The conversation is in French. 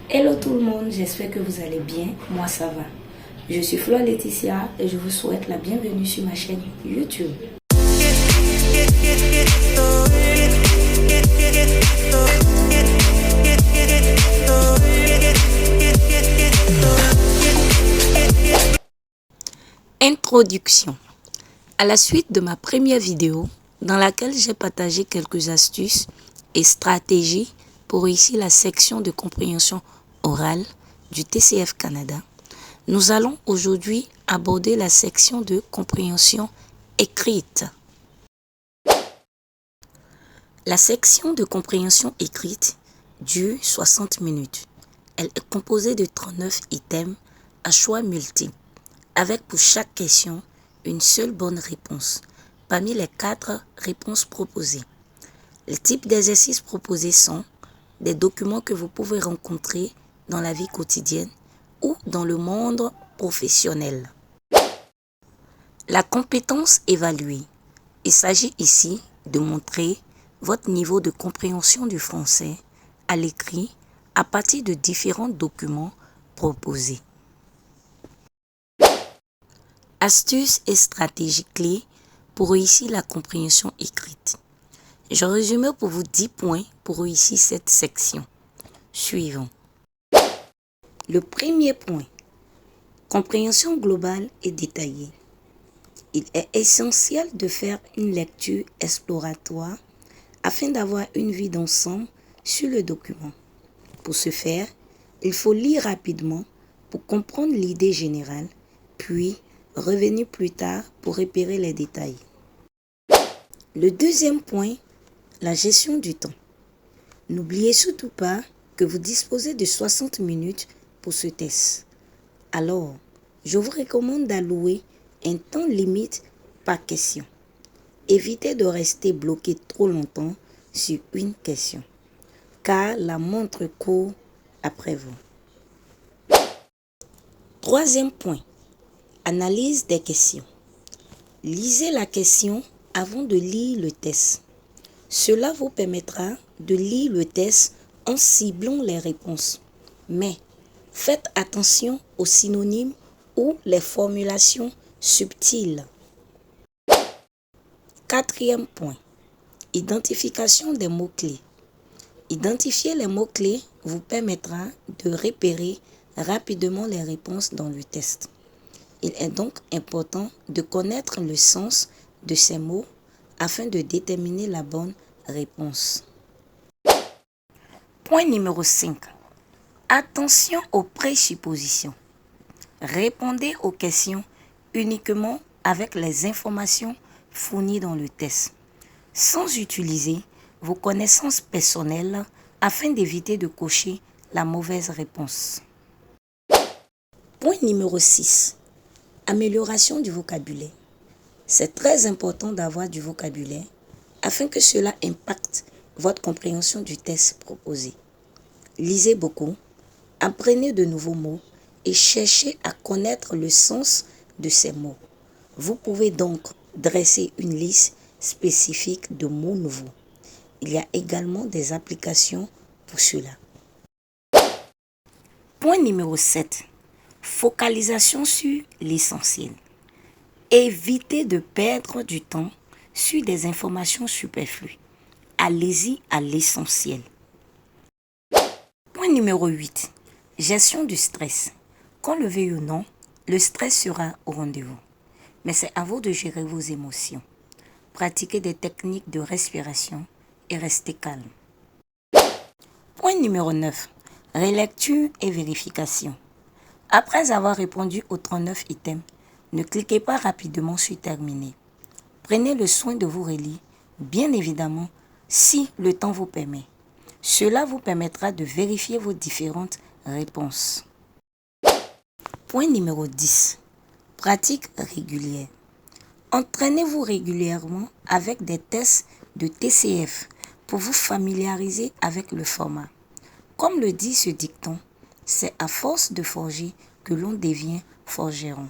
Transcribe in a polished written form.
Hello tout le monde, j'espère que vous allez bien, moi ça va. Je suis Flor Laetitia et je vous souhaite la bienvenue sur ma chaîne YouTube. Introduction. À la suite de ma première vidéo, dans laquelle j'ai partagé quelques astuces et stratégies pour réussir la section de compréhension orale du TCF Canada, nous allons aujourd'hui aborder la section de compréhension écrite. La section de compréhension écrite dure 60 minutes. Elle est composée de 39 items à choix multiples, avec pour chaque question une seule bonne réponse parmi les 4 réponses proposées. Les types d'exercices proposés sont des documents que vous pouvez rencontrer dans la vie quotidienne ou dans le monde professionnel. La compétence évaluée. Il s'agit ici de montrer votre niveau de compréhension du français à l'écrit à partir de différents documents proposés. Astuces et stratégies clés pour réussir la compréhension écrite. Je résume pour vous 10 points pour réussir cette section. Suivons. Le premier point, compréhension globale et détaillée. Il est essentiel de faire une lecture exploratoire afin d'avoir une vue d'ensemble sur le document. Pour ce faire, il faut lire rapidement pour comprendre l'idée générale, puis revenir plus tard pour repérer les détails. Le deuxième point, la gestion du temps. N'oubliez surtout pas que vous disposez de 60 minutes pour ce test. Alors, je vous recommande d'allouer un temps limite par question. Évitez de rester bloqué trop longtemps sur une question, car la montre court après vous. Troisième point, analyse des questions. Lisez la question avant de lire le test. Cela vous permettra de lire le test en ciblant les réponses. Mais faites attention aux synonymes ou les formulations subtiles. Quatrième point, identification des mots-clés. Identifier les mots-clés vous permettra de repérer rapidement les réponses dans le test. Il est donc important de connaître le sens de ces mots afin de déterminer la bonne réponse. Point numéro 5. Attention aux présuppositions. Répondez aux questions uniquement avec les informations fournies dans le test, sans utiliser vos connaissances personnelles afin d'éviter de cocher la mauvaise réponse. Point numéro 6. Amélioration du vocabulaire. C'est très important d'avoir du vocabulaire afin que cela impacte votre compréhension du test proposé. Lisez beaucoup, apprenez de nouveaux mots et cherchez à connaître le sens de ces mots. Vous pouvez donc dresser une liste spécifique de mots nouveaux. Il y a également des applications pour cela. Point numéro 7. Focalisation sur l'essentiel. Évitez de perdre du temps sur des informations superflues. Allez-y à l'essentiel. Point numéro 8. Gestion du stress. Qu'on le veuille ou non, le stress sera au rendez-vous. Mais c'est à vous de gérer vos émotions. Pratiquez des techniques de respiration et restez calme. Point numéro 9. Relecture et vérification. Après avoir répondu aux 39 items, ne cliquez pas rapidement sur terminer. Prenez le soin de vous relire, bien évidemment, si le temps vous permet. Cela vous permettra de vérifier vos différentes réponses. Point numéro 10. Pratique régulière. Entraînez-vous régulièrement avec des tests de TCF pour vous familiariser avec le format. Comme le dit ce dicton, c'est à force de forger que l'on devient forgeron.